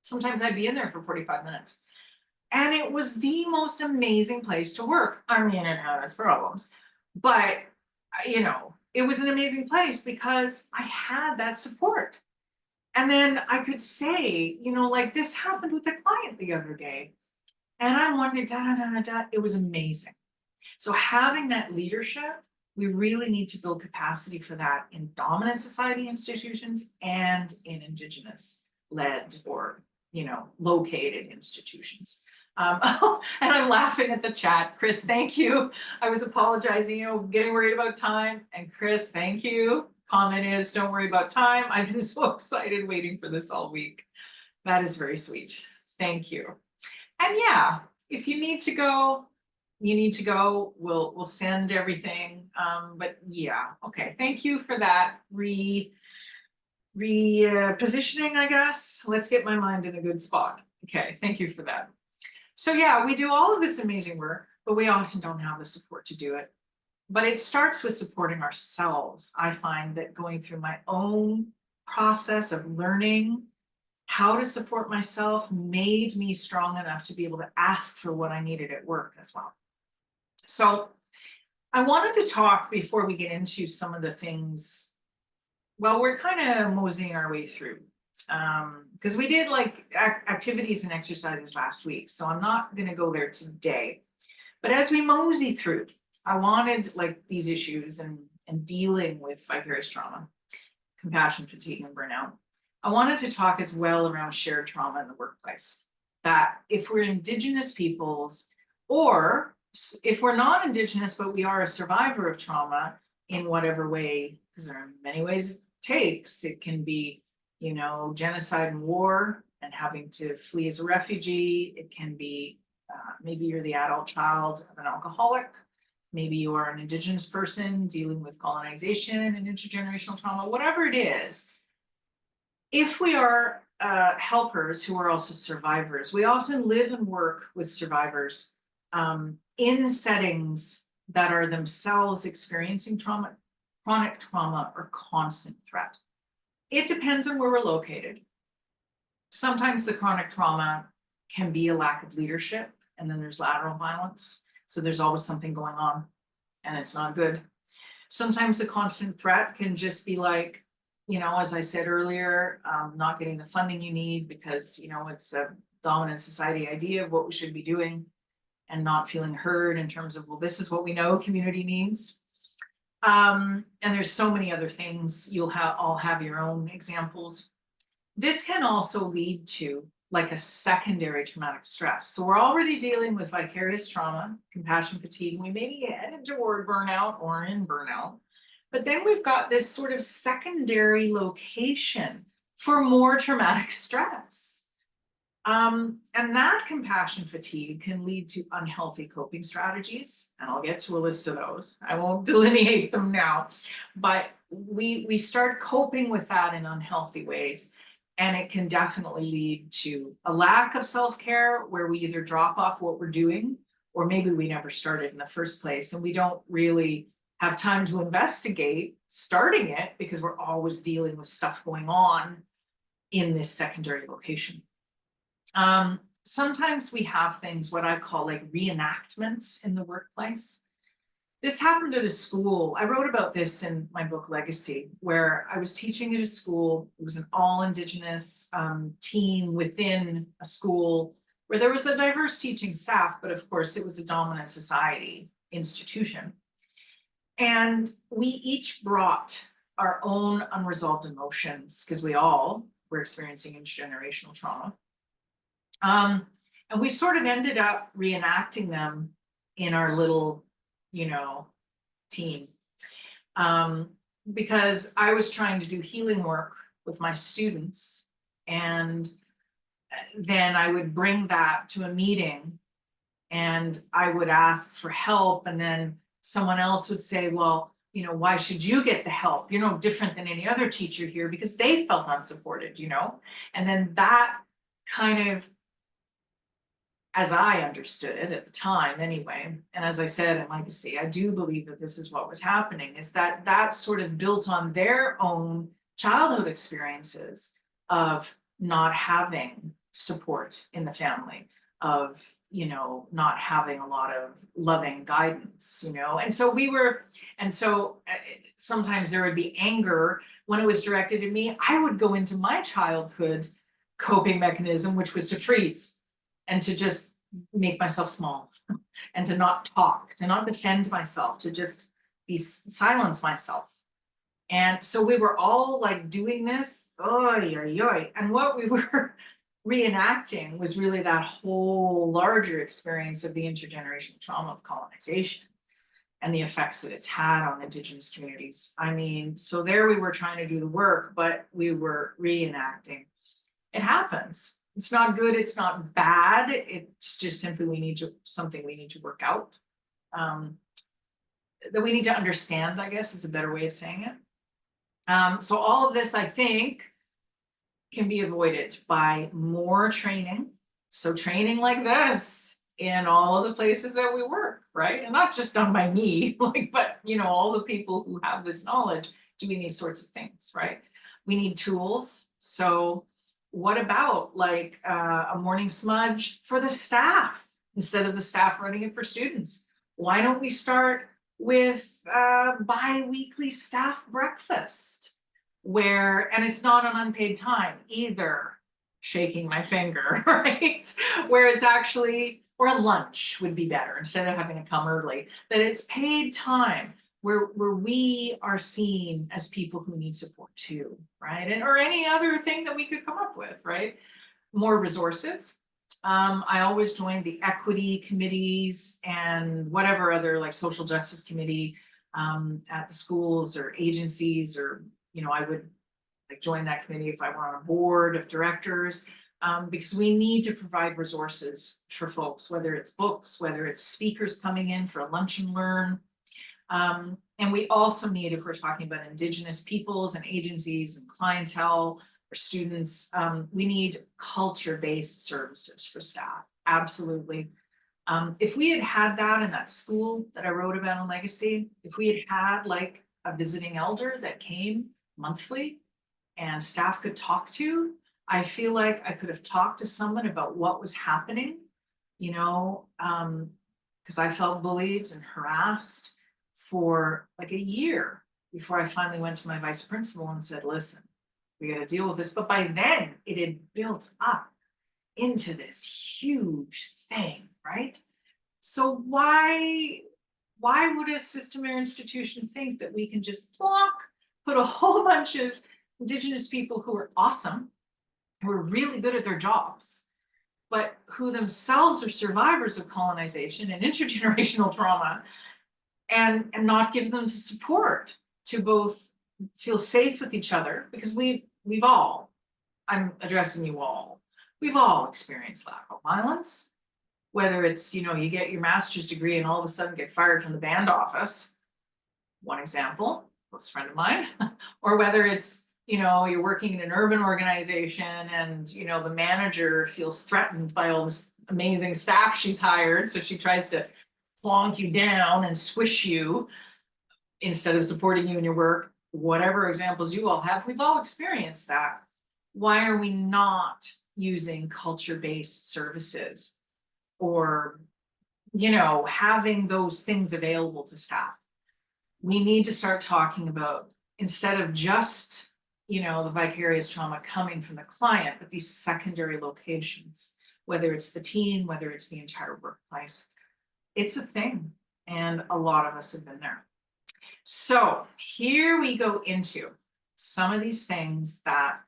Sometimes I'd be in there for 45 minutes. And it was the most amazing place to work. I mean, it had its problems, but you know, it was an amazing place because I had that support. And then I could say, you know, like, this happened with a client the other day, and I wanted da. It was amazing. So having that leadership, we really need to build capacity for that in dominant society institutions and in Indigenous led or, you know, located institutions. And I'm laughing at the chat. Chris, thank you. I was apologizing, you know, getting worried about time. And Chris, thank you. Comment is, don't worry about time. I've been so excited waiting for this all week. That is very sweet. Thank you. And yeah, if you need to go, you need to go. We'll send everything. But yeah, okay. Thank you for that positioning, I guess. Let's get my mind in a good spot. Okay, thank you for that. So yeah, we do all of this amazing work, but we often don't have the support to do it. But it starts with supporting ourselves. I find that going through my own process of learning how to support myself made me strong enough to be able to ask for what I needed at work as well. So I wanted to talk before we get into some of the things. Well, we're kind of moseying our way through, because we did like activities and exercises last week. So I'm not going to go there today. But as we mosey through, I wanted, like, these issues and dealing with vicarious trauma, compassion fatigue, and burnout. I wanted to talk as well around shared trauma in the workplace. That if we're Indigenous peoples, or if we're not Indigenous, but we are a survivor of trauma in whatever way, because there are many ways it takes. It can be, you know, genocide and war and having to flee as a refugee. It can be maybe you're the adult child of an alcoholic. Maybe you are an Indigenous person dealing with colonization and intergenerational trauma, whatever it is. If we are helpers who are also survivors, we often live and work with survivors in settings that are themselves experiencing trauma, chronic trauma, or constant threat. It depends on where we're located. Sometimes the chronic trauma can be a lack of leadership, and then there's lateral violence. So there's always something going on, and it's not good. Sometimes the constant threat can just be like, you know, as I said earlier, not getting the funding you need because, you know, it's a dominant society idea of what we should be doing, and not feeling heard in terms of, well, this is what we know community needs. And there's so many other things. You'll all have your own examples. This can also lead to like a secondary traumatic stress. So we're already dealing with vicarious trauma, compassion fatigue. We may be headed toward burnout or in burnout, but then we've got this sort of secondary location for more traumatic stress. And that compassion fatigue can lead to unhealthy coping strategies. And I'll get to a list of those. I won't delineate them now, but we start coping with that in unhealthy ways. And it can definitely lead to a lack of self-care where we either drop off what we're doing, or maybe we never started in the first place and we don't really have time to investigate starting it because we're always dealing with stuff going on in this secondary location. Sometimes we have things, what I call like reenactments in the workplace. This happened at a school. I wrote about this in my book Legacy, where I was teaching at a school. It was an all Indigenous team within a school where there was a diverse teaching staff, but of course it was a dominant society institution. And we each brought our own unresolved emotions because we all were experiencing intergenerational trauma. And we sort of ended up reenacting them in our little, team. Because I was trying to do healing work with my students, and then I would bring that to a meeting and I would ask for help, and then someone else would say, well, why should you get the help? You're no different than any other teacher here, because they felt unsupported, and then that kind of, as I understood it at the time anyway, and as I said in Legacy, I do believe that this is what was happening, is that that sort of built on their own childhood experiences of not having support in the family, of not having a lot of loving guidance, and so sometimes there would be anger when it was directed at me. I would go into my childhood coping mechanism, which was to freeze and to just make myself small and to not talk, to not defend myself, to just silence myself. And so we were all like doing this, oy, oy, oy. And what we were reenacting was really that whole larger experience of the intergenerational trauma of colonization and the effects that it's had on Indigenous communities. I mean, so there we were trying to do the work, but we were reenacting. It happens. It's not good, it's not bad, it's just simply something we need to work out. That we need to understand, I guess, is a better way of saying it. So all of this, I think, can be avoided by more training. So training like this in all of the places that we work, right? And not just done by me, but all the people who have this knowledge doing these sorts of things, right? We need tools. So what about like a morning smudge for the staff instead of the staff running it for students? Why don't we start with bi-weekly staff breakfast, and it's not an unpaid time either, shaking my finger, right? Where it's actually, or a lunch would be better instead of having to come early, that it's paid time where we are seen as people who need support too, right? And or any other thing that we could come up with, right? More resources. I always joined the equity committees and whatever other like social justice committee at the schools or agencies, or I would like join that committee if I were on a board of directors, because we need to provide resources for folks, whether it's books, whether it's speakers coming in for a lunch and learn. And we also need, if we're talking about Indigenous peoples and agencies and clientele or students, we need culture-based services for staff, absolutely. If we had had that in that school that I wrote about in Legacy, if we had had like a visiting elder that came monthly and staff could talk to, I feel like I could have talked to someone about what was happening, because I felt bullied and harassed for like a year before I finally went to my vice principal and said, listen, we got to deal with this. But by then it had built up into this huge thing, right? So why would a system or institution think that we can just put a whole bunch of Indigenous people who are awesome, who are really good at their jobs, but who themselves are survivors of colonization and intergenerational trauma, and not give them support to both feel safe with each other, because we've all, I'm addressing you all, we've all experienced lack of violence, whether it's, you get your master's degree and all of a sudden get fired from the band office, one example, close friend of mine, or whether it's, you're working in an urban organization and, the manager feels threatened by all this amazing staff she's hired, so she tries to plonk you down and squish you instead of supporting you in your work. Whatever examples you all have, we've all experienced that. Why are we not using culture-based services or, having those things available to staff? We need to start talking about, instead of just, the vicarious trauma coming from the client, but these secondary locations, whether it's the team, whether it's the entire workplace. It's a thing, and a lot of us have been there. So here we go into some of these things that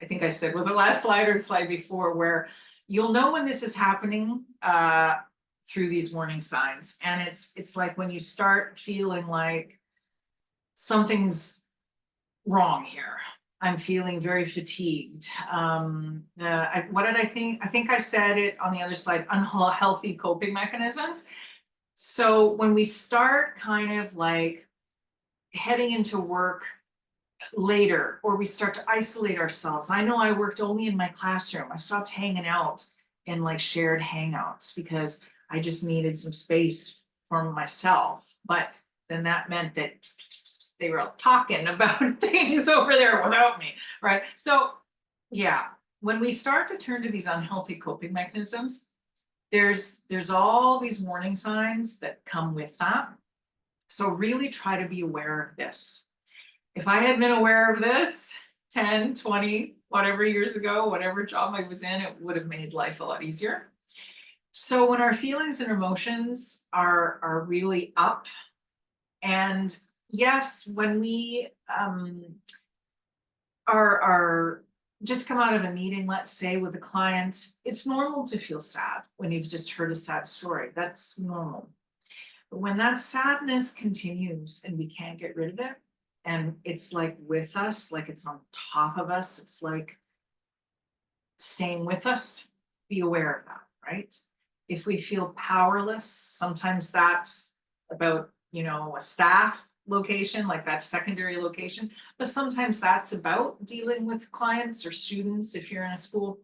I think I said, was it last slide or slide before, where You'll know when this is happening through these warning signs. And it's like when you start feeling like something's wrong here. I'm feeling very fatigued. What did I think? I think I said it on the other slide, unhealthy coping mechanisms. So when we start kind of like heading into work later, or we start to isolate ourselves. I know I worked only in my classroom. I stopped hanging out in like shared hangouts because I just needed some space for myself. But then that meant that they were talking about things over there without me, right? So yeah, when we start to turn to these unhealthy coping mechanisms, there's all these warning signs that come with that. So really try to be aware of this. If I had been aware of this 10, 20, whatever years ago, whatever job I was in, it would have made life a lot easier. So when our feelings and emotions are really up, and yes, when we are just come out of a meeting, let's say with a client, it's normal to feel sad when you've just heard a sad story. That's normal. But when that sadness continues and we can't get rid of it, and it's like with us, like it's on top of us, it's like staying with us, be aware of that, right? If we feel powerless, sometimes that's about, a staff location, like that secondary location, but sometimes that's about dealing with clients or students if you're in a school.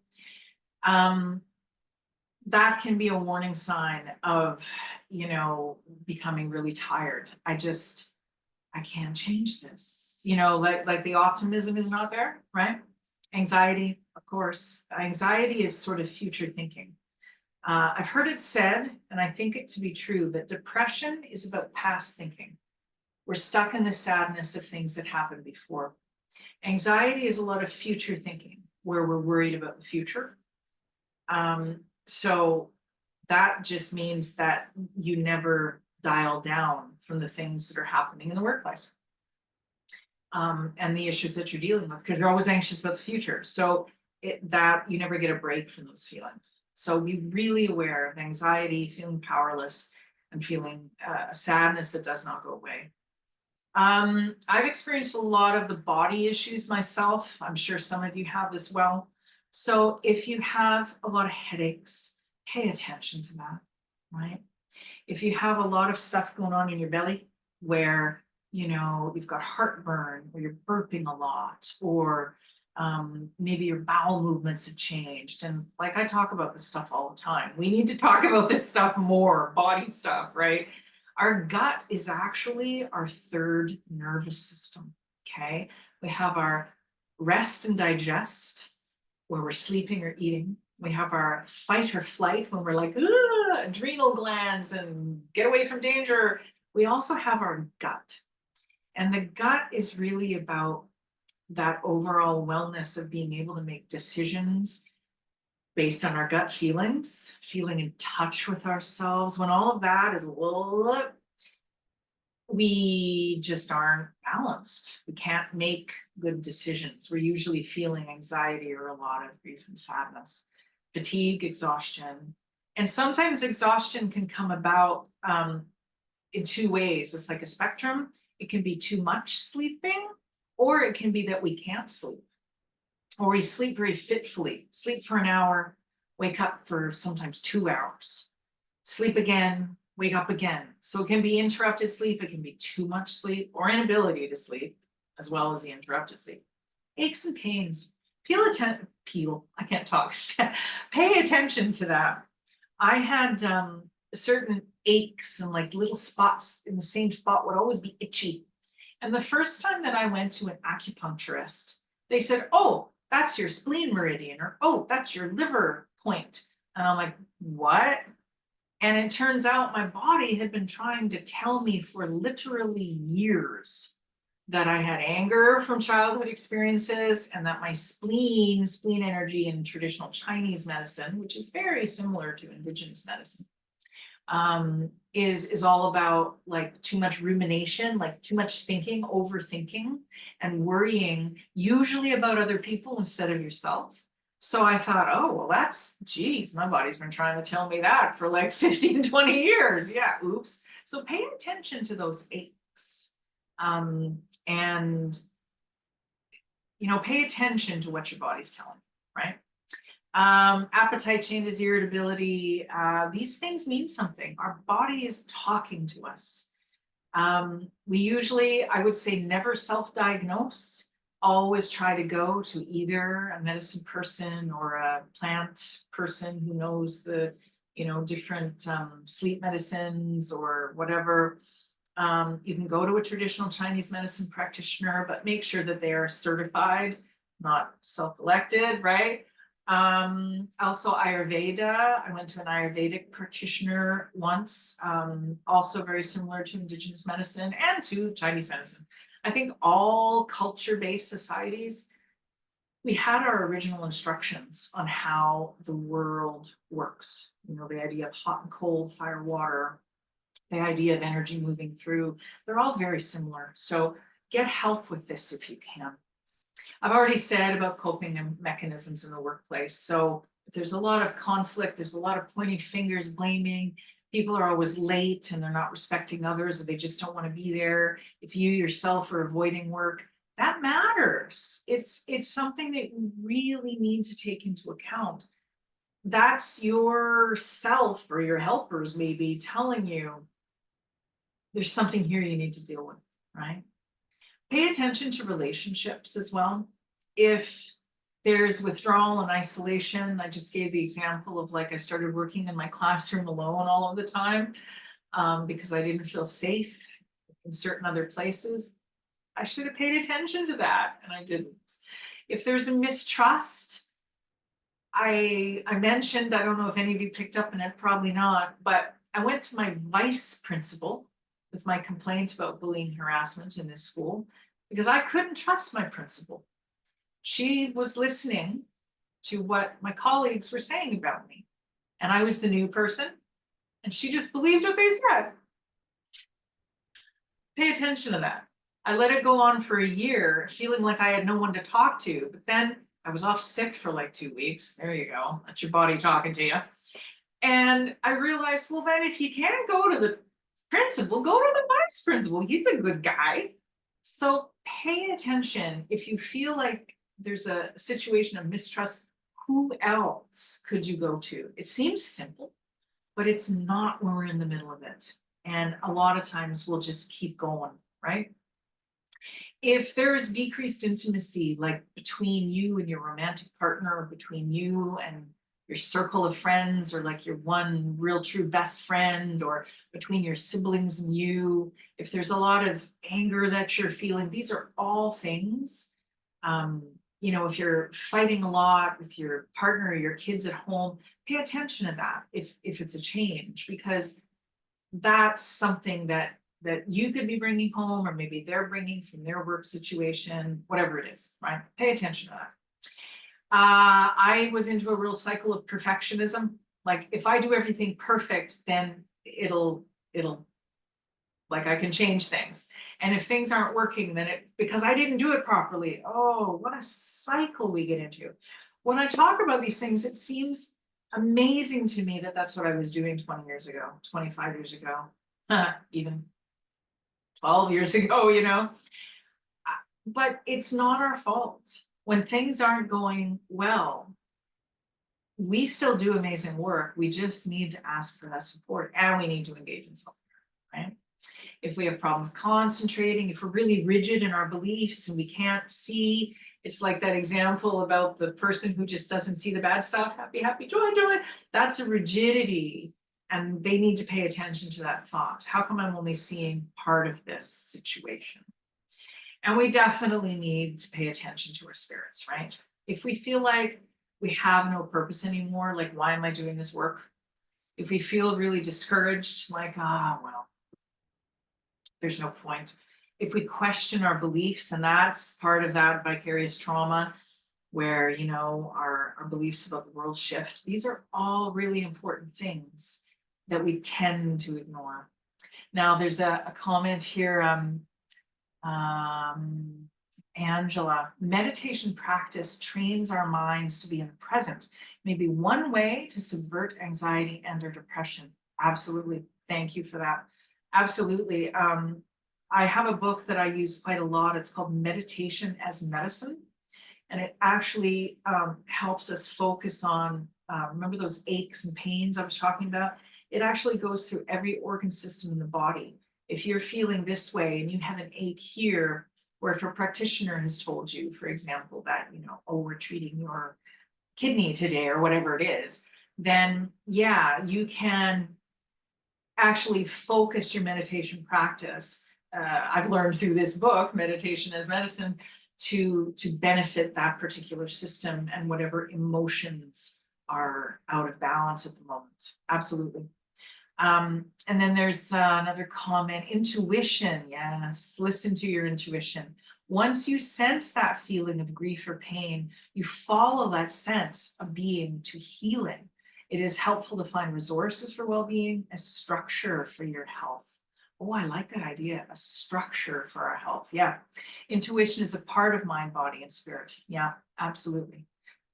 That can be a warning sign of, becoming really tired. I can't change this. Like the optimism is not there, right? Anxiety, of course. Anxiety is sort of future thinking. I've heard it said, and I think it to be true, that depression is about past thinking. We're stuck in the sadness of things that happened before. Anxiety is a lot of future thinking, where we're worried about the future. So that just means that you never dial down from the things that are happening in the workplace and the issues that you're dealing with, because you're always anxious about the future. So that you never get a break from those feelings. So be really aware of anxiety, feeling powerless, and feeling sadness that does not go away. I've experienced a lot of the body issues myself. I'm sure some of you have as well. So if you have a lot of headaches, pay attention to that, right? If you have a lot of stuff going on in your belly where, you've got heartburn, or you're burping a lot, or maybe your bowel movements have changed. And like I talk about this stuff all the time. We need to talk about this stuff more, body stuff, right? Our gut is actually our third nervous system, okay? We have our rest and digest, where we're sleeping or eating. We have our fight or flight when we're like, adrenal glands and get away from danger. We also have our gut. And the gut is really about that overall wellness of being able to make decisions based on our gut feelings, feeling in touch with ourselves. When all of that is a little, we just aren't balanced. We can't make good decisions. We're usually feeling anxiety or a lot of grief and sadness, fatigue, exhaustion. And sometimes exhaustion can come about in two ways. It's like a spectrum. It can be too much sleeping, or it can be that we can't sleep, or we sleep very fitfully, sleep for an hour, wake up for sometimes 2 hours, sleep again, wake up again. So it can be interrupted sleep, it can be too much sleep, or inability to sleep, as well as the interrupted sleep. Aches and pains. I can't talk. Pay attention to that. I had certain aches and like little spots in the same spot would always be itchy. And the first time that I went to an acupuncturist, they said, oh, that's your spleen meridian, or oh, that's your liver point. And I'm like, what? And it turns out my body had been trying to tell me for literally years that I had anger from childhood experiences, and that my spleen energy in traditional Chinese medicine, which is very similar to indigenous medicine, is all about like too much rumination, like too much thinking, overthinking, and worrying, usually about other people instead of yourself. So I thought, oh, well, geez, my body's been trying to tell me that for like 15, 20 years. Yeah, oops. So pay attention to those aches. And, pay attention to what your body's telling you, right? Appetite changes, irritability, these things mean something. Our body is talking to us. We usually, I would say, never self-diagnose. Always try to go to either a medicine person or a plant person who knows the, different sleep medicines or whatever. You can go to a traditional Chinese medicine practitioner, but make sure that they are certified, not self-elected, right? Also Ayurveda. I went to an Ayurvedic practitioner once, also very similar to indigenous medicine and to Chinese medicine. I think all culture-based societies, we had our original instructions on how the world works. The idea of hot and cold, fire, water, the idea of energy moving through, they're all very similar. So get help with this if you can. I've already said about coping mechanisms in the workplace. So if there's a lot of conflict, there's a lot of pointing fingers, blaming, people are always late and they're not respecting others, or they just don't want to be there. If you yourself are avoiding work, that matters. It's something that you really need to take into account. That's yourself or your helpers maybe telling you there's something here you need to deal with, right? Pay attention to relationships as well. If there's withdrawal and isolation, I just gave the example of I started working in my classroom alone all of the time because I didn't feel safe in certain other places. I should have paid attention to that, and I didn't. If there's a mistrust, I mentioned, I don't know if any of you picked up on it, probably not, but I went to my vice principal with my complaint about bullying harassment in this school because I couldn't trust my principal. She was listening to what my colleagues were saying about me, and I was the new person, and she just believed what they said. Pay attention to that. I let it go on for a year, feeling like I had no one to talk to, but then I was off sick for 2 weeks. There you go. That's your body talking to you. And I realized, well, then if you can't go to the principal, go to the vice principal. He's a good guy. So pay attention. If you feel like there's a situation of mistrust, who else could you go to? It seems simple, but it's not when we're in the middle of it. And a lot of times we'll just keep going, right? If there is decreased intimacy, like between you and your romantic partner, or between you and your circle of friends, or your one real true best friend, or between your siblings and you, if there's a lot of anger that you're feeling, these are all things. If you're fighting a lot with your partner or your kids at home, pay attention to that if it's a change, because that's something that you could be bringing home, or maybe they're bringing from their work situation, whatever it is, right? Pay attention to that. I was into a real cycle of perfectionism. If I do everything perfect, then it'll I can change things. And if things aren't working, then because I didn't do it properly, oh, what a cycle we get into. When I talk about these things, it seems amazing to me that that's what I was doing 20 years ago, 25 years ago, even 12 years ago. But it's not our fault. When things aren't going well, we still do amazing work. We just need to ask for that support, and we need to engage in self-care, right? If we have problems concentrating, if we're really rigid in our beliefs and we can't see, it's like that example about the person who just doesn't see the bad stuff, happy, happy, joy, joy. That's a rigidity, and they need to pay attention to that thought. How come I'm only seeing part of this situation? And we definitely need to pay attention to our spirits, right? If we feel like we have no purpose anymore, why am I doing this work? If we feel really discouraged, well, there's no point. If we question our beliefs, and that's part of that vicarious trauma, where our beliefs about the world shift, these are all really important things that we tend to ignore. Now there's a comment here. Angela, meditation practice trains our minds to be in the present. Maybe one way to subvert anxiety and or depression. Absolutely. Thank you for that. Absolutely. I have a book that I use quite a lot. It's called Meditation as Medicine. And it actually helps us focus on, remember those aches and pains I was talking about? It actually goes through every organ system in the body. If you're feeling this way and you have an ache here, or if a practitioner has told you, for example, that, oh, we're treating your kidney today or whatever it is, then yeah, you can actually focus your meditation practice. I've learned through this book, Meditation as Medicine, to benefit that particular system and whatever emotions are out of balance at the moment. Absolutely. And then there's another comment, intuition. Yes, listen to your intuition. Once you sense that feeling of grief or pain, you follow that sense of being to healing. It is helpful to find resources for well-being, a structure for your health. Oh, I like that idea, a structure for our health. Yeah. Intuition is a part of mind, body, and spirit. Yeah, absolutely.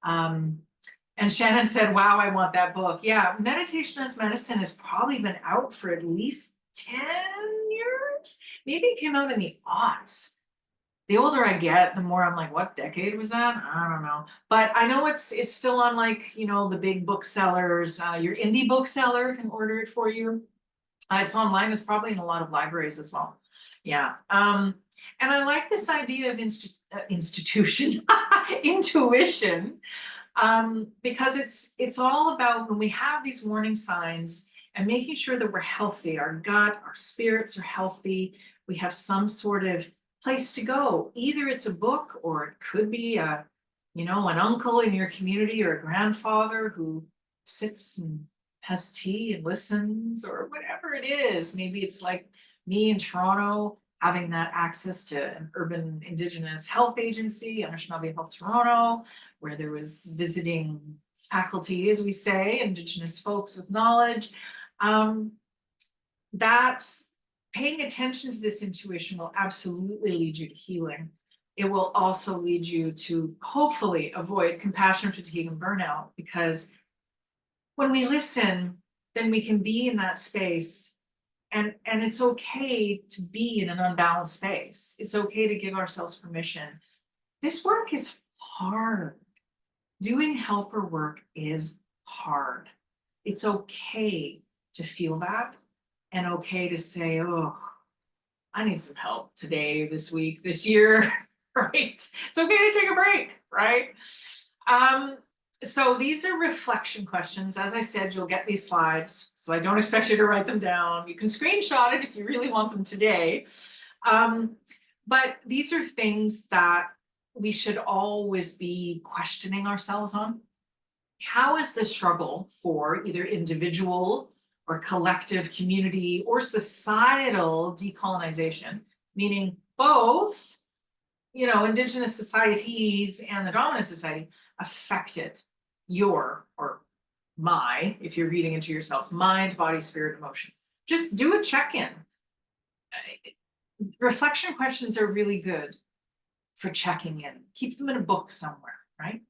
And Shannon said, wow, I want that book. Yeah, Meditation as Medicine has probably been out for at least 10 years. Maybe it came out in the aughts. The older I get, the more I'm like, what decade was that? I don't know. But I know it's still on, like, the big booksellers. Your indie bookseller can order it for you. It's online. It's probably in a lot of libraries as well. Yeah. And I like this idea of institution, intuition. Because it's all about when we have these warning signs and making sure that we're healthy, our gut, our spirits are healthy, we have some sort of place to go. Either it's a book, or it could be an uncle in your community, or a grandfather who sits and has tea and listens, or whatever it is. Maybe it's like me in Toronto, having that access to an urban Indigenous health agency, Anishinaabe Health Toronto, where there was visiting faculty, as we say, Indigenous folks with knowledge. That's paying attention to this intuition will absolutely lead you to healing. It will also lead you to hopefully avoid compassion fatigue and burnout, because when we listen, then we can be in that space. And it's okay to be in an unbalanced space. It's okay to give ourselves permission. This work is hard. Doing helper work is hard. It's okay to feel that, and okay to say, oh, I need some help today, this week, this year, right? It's okay to take a break, right? So these are reflection questions. As I said, you'll get these slides, so I don't expect you to write them down. You can screenshot it if you really want them today. But these are things that we should always be questioning ourselves on. How is the struggle for either individual or collective, community, or societal decolonization, meaning both, Indigenous societies and the dominant society, affected your, or my, if you're reading into yourselves, mind, body, spirit, emotion? Just do a check-in. Reflection questions are really good for checking in. Keep them in a book somewhere, right?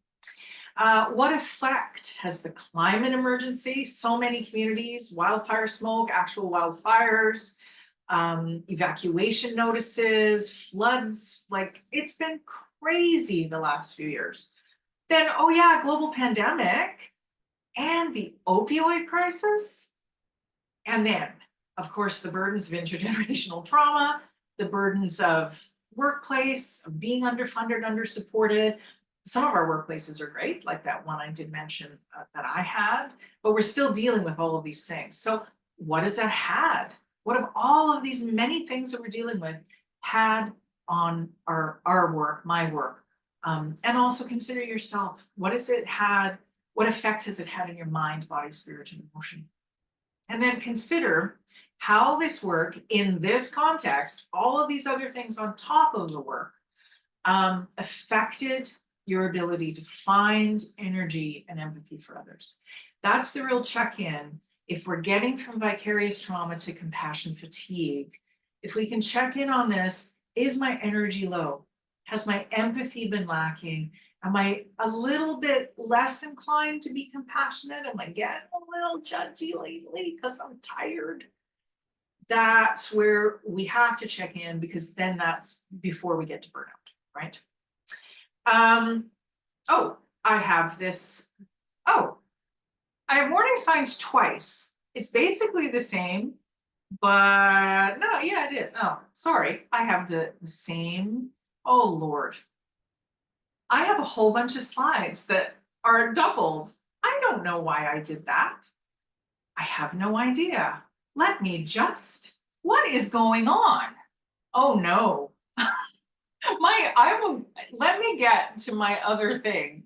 What effect has the climate emergency, so many communities, wildfire smoke, actual wildfires, evacuation notices, floods, like it's been crazy the last few years. Then, oh yeah, global pandemic and the opioid crisis. And then, of course, the burdens of intergenerational trauma, the burdens of workplace, of being underfunded, undersupported. Some of our workplaces are great, like that one I did mention that I had, but we're still dealing with all of these things. So what has that had? What have all of these many things that we're dealing with had on our work, my work? And also consider yourself. What has it had? What effect has it had in your mind, body, spirit, and emotion? And then consider how this work in this context, all of these other things on top of the work, affected your ability to find energy and empathy for others. That's the real check-in. If we're getting from vicarious trauma to compassion fatigue, if we can check in on this, is my energy low? Has my empathy been lacking? Am I a little bit less inclined to be compassionate? Am I getting a little judgy lately because I'm tired? That's where we have to check in, because then that's before we get to burnout, right? Oh, I have this. Oh, I have warning signs twice. It's basically the same, but no, yeah, it is. Oh, sorry. I have the same. Oh, Lord. I have a whole bunch of slides that are doubled. I don't know why I did that. I have no idea. Let me just. What is going on? Oh no. I will, let me get to my other thing.